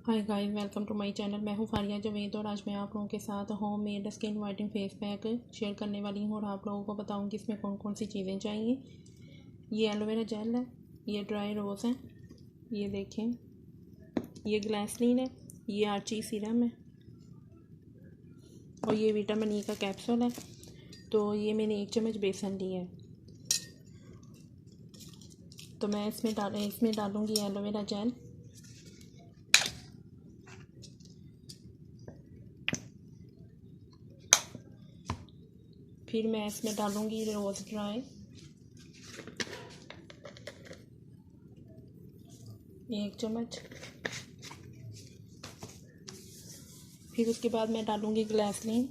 Hi guys, welcome to my channel. मैं हूँ फारिया जवेद और आज मैं आप लोगों के साथ home made skin whitening face pack share करने वाली हूँ और आप लोगों को बताऊँगी इसमें कौन कौन सी चीज़ें चाहिए। ये एलोवेरा जेल है, ये ड्राई रोज़ है, ये देखें, ये ग्लिसरीन है, ये आर्ची सीरम है और ये विटामिन ई का कैप्सूल है। तो ये मैंने 1 चम्मच बेसन लिया है। तो मैं इसमें डालूँगी एलोवेरा जेल, फिर मैं इसमें डालूँगी रोज़ ड्राई 1 चम्मच, फिर उसके बाद मैं डालूँगी ग्लिसरीन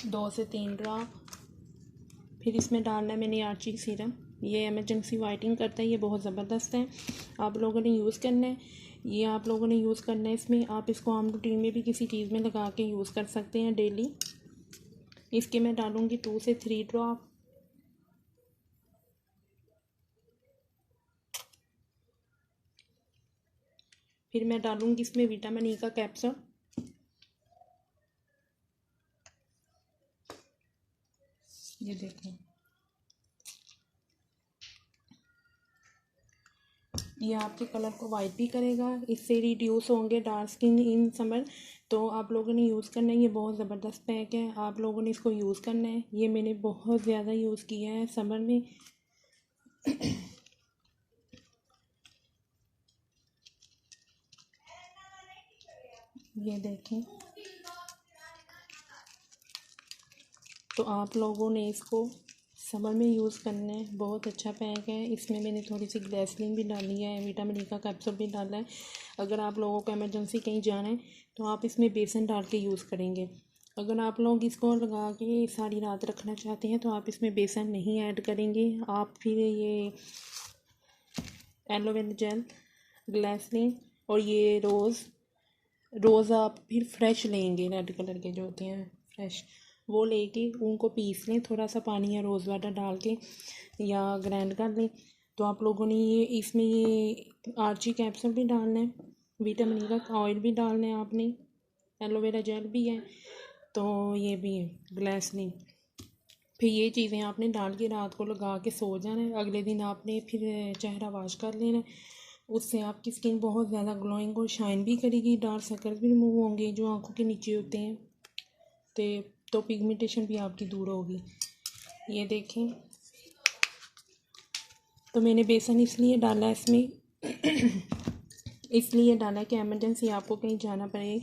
2 से 3 ड्रॉप, फिर इसमें डालना है मैंने आर्ची सीरम। ये इमरजेंसी वाइटनिंग करता है, ये बहुत ज़बरदस्त है, आप लोगों ने यूज़ करना है। ये आप लोगों ने यूज़ करना है, इसमें आप इसको आम रूटीन में भी किसी चीज़ में लगा के यूज़ कर सकते हैं डेली। इसके मैं डालूँगी 2 से 3 ड्रॉप, फिर मैं डालूँगी इसमें विटामिन ई का कैप्सूल, ये देखें, ये आपके कलर को वाइट भी करेगा, इससे रिड्यूस होंगे डार्क स्किन इन समर। तो आप लोगों ने यूज़ करना है, ये बहुत ज़बरदस्त पैक है, आप लोगों ने इसको यूज़ करना है। ये मैंने बहुत ज़्यादा यूज़ किया है समर में। ये देखें, तो आप लोगों ने इसको समर में यूज़ करना है, बहुत अच्छा पैक है। इसमें मैंने थोड़ी सी ग्लिसरीन भी डाली है, विटामिन ई का कैप्सूल भी डाला है। अगर आप लोगों को इमरजेंसी कहीं जाना है तो आप इसमें बेसन डाल के यूज़ करेंगे। अगर आप लोग इसको लगा के सारी रात रखना चाहते हैं तो आप इसमें बेसन नहीं ऐड करेंगे। आप फिर ये एलोवेरा जेल, ग्लिसरीन और ये रोज़ आप फिर फ्रेश लेंगे, रेड कलर के जो होते हैं फ्रेश, वो लेके उनको पीस लें थोड़ा सा पानी या रोज़ वाटर डाल के या ग्राइंड कर लें। तो आप लोगों ने इसमें ये आर्ची कैप्सूल भी डालना है, विटामिन ई का ऑयल भी डालना है आपने, एलोवेरा जेल भी है, तो ये भी है ग्लिसरीन। फिर ये चीज़ें आपने डाल के रात को लगा के सो जाना है। अगले दिन आपने फिर चेहरा वॉश कर लेना है, उससे आपकी स्किन बहुत ज़्यादा ग्लोइंग और शाइन भी करेगी, डार्क सर्कल्स भी रिमूव होंगे जो आंखों के नीचे होते हैं, तो पिगमेंटेशन भी आपकी दूर होगी। ये देखें, तो मैंने बेसन इसलिए डाला है इसमें इसलिए डाला कि इमरजेंसी आपको कहीं जाना पड़े,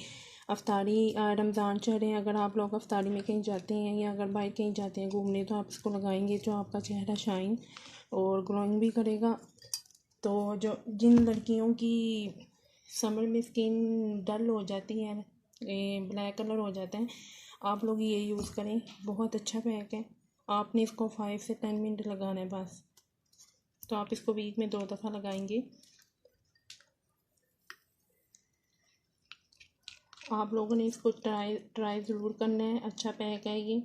अफ्तारी रमज़ान चल रहे हैं, अगर आप लोग अफ्तारी में कहीं जाते हैं या अगर बाहर कहीं जाते हैं घूमने तो आप इसको लगाएंगे तो आपका चेहरा शाइन और ग्लोइंग भी करेगा। तो जो जिन लड़कियों की समर में स्किन डल हो जाती है, ब्लैक कलर हो जाता है, आप लोग ये यूज़ करें, बहुत अच्छा पैक है। आपने इसको 5 से 10 मिनट लगाना है बस। तो आप इसको वीक में 2 दफ़ा लगाएंगे। आप लोगों ने इसको ट्राई ज़रूर करना है, अच्छा पैक है ये।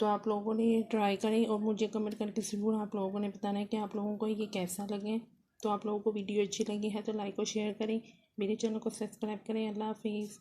तो आप लोगों ने ये ट्राई करें और मुझे कमेंट करके ज़रूर आप लोगों ने बताना है कि आप लोगों को ये कैसा लगे। तो आप लोगों को वीडियो अच्छी लगी है तो लाइक और शेयर करें, मेरे चैनल को सब्सक्राइब करें। अल्लाह हाफिज़।